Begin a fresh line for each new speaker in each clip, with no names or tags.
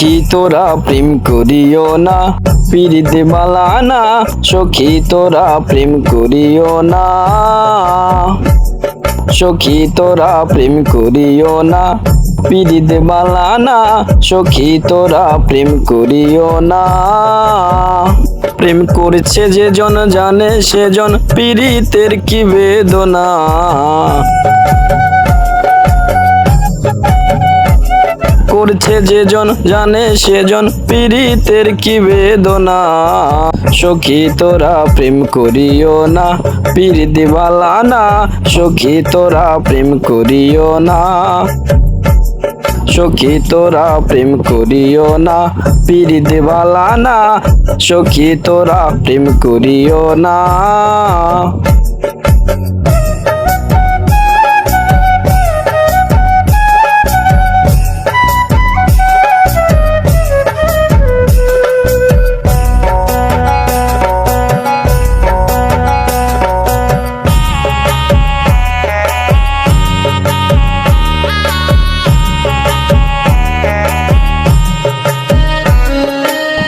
সখী তোরা প্রেম করিও না, পিরিত বালা না। সখী তোরা প্রেম করিও না, সখী তোরা প্রেম করিও না, পিরিত বালা না। সখী তোরা প্রেম করিও না। প্রেম করছে যে জন জানে সেজন পিরিতের কি বেদনা। করছে যে জন জানে সেজন পিরিতের কি বেদনা। সখী তোরা প্রেম করিও না, পিরিত বালা না। সখী তোরা প্রেম করিও না, সখী তোরা প্রেম করিও না, পিরিত বালা না। সখী তোরা প্রেম করিও না।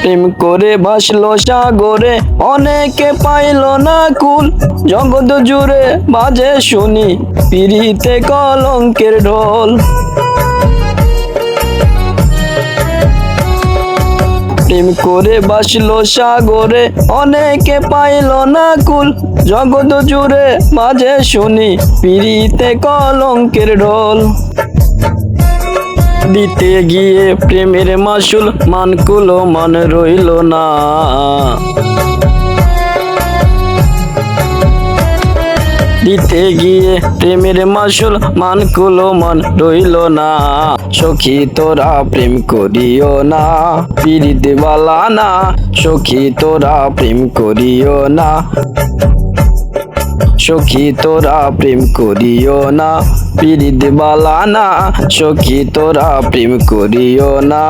প্রেম করে ভাসলো সাগরে, অনেকে পাইল না কুল। জগৎ জুড়ে বাজে শুনি পিরিতে কলঙ্কের ঢোল। প্রেম করে ভাসলো সাগরে, অনেকে পাইল না কুল। জগৎ জুড়ে বাজে শুনি পিরিতে কলঙ্কের ঢোল। দিতে গিয়ে প্রেমের মাসুল মানকুলো মান রইল না। দিতে গিয়ে প্রেমের মাসুল মানকুলো মান রইল না। সখী তোরা প্রেম করিও না, পিরিত বালা না। সখী তোরা প্রেম করিও না, সখী তোরা প্রেম করিও না, পিরিত বালা না। সখী তোরা প্রেম করিও না।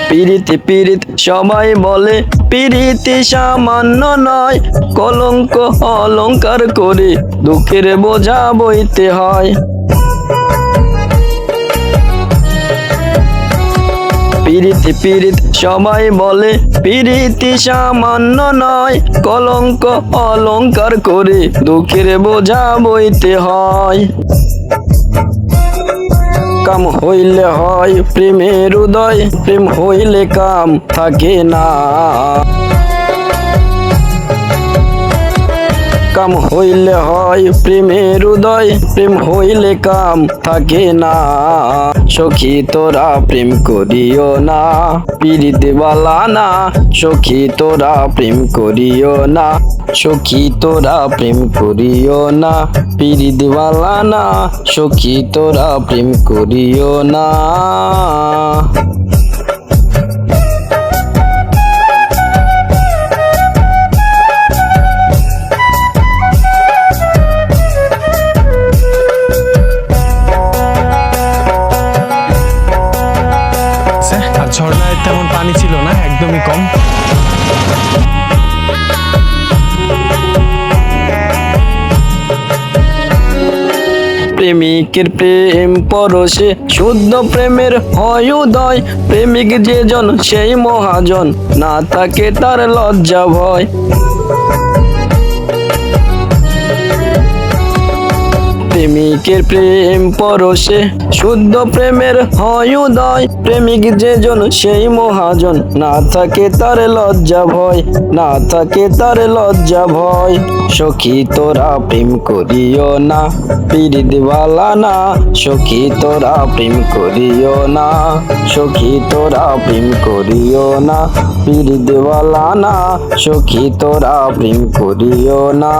পিরিত পিরিত সবাই বলে, পিরিতি সামান্য নয়। কলঙ্ক অলঙ্কার করে দুঃখের বোঝা বইতে হয়। পিরিত পিরিত সবাই বলে, পিরিতি সামান্য নয়। কলঙ্ক অলঙ্কার করে দুঃখের বোঝা বইতে হয়। কাম হইলে হয় প্রেমের উদয়, প্রেম হইলে কাম থাকে না। কাম হইলে হয় প্রেমের উদয়, প্রেম হইলে কাম থাকে না। সখী তোরা প্রেম করিও না, পিরিত বালা না। সখী তোরা প্রেম করিও না, সখী তোরা প্রেম করিও না, পিরিত বালা না। সখী তোরা প্রেম করিও না।
আর ঝর্ণায় তেমন পানি ছিল না, একদমই কম।
প্রেমিকের প্রেম পরশে শুদ্ধ প্রেমের হয় উদয়। প্রেমিক যে জন সেই মহাজন, না থাকে তার লজ্জা ভয়। প্রেমিকের প্রেম পরশে শুদ্ধ প্রেমের হয় উদয়। প্রেমিক যে জন সেই মহাজন, না থাকে তার লজ্জা ভয়, না থাকে তার লজ্জা ভয়। সখী তোরা প্রেম করিও না, পিরিত বালা না। সখী তোরা প্রেম করিও না, সখী তোরা প্রেম করিও না, পিরিত বালা না। সখী তোরা প্রেম করিও না।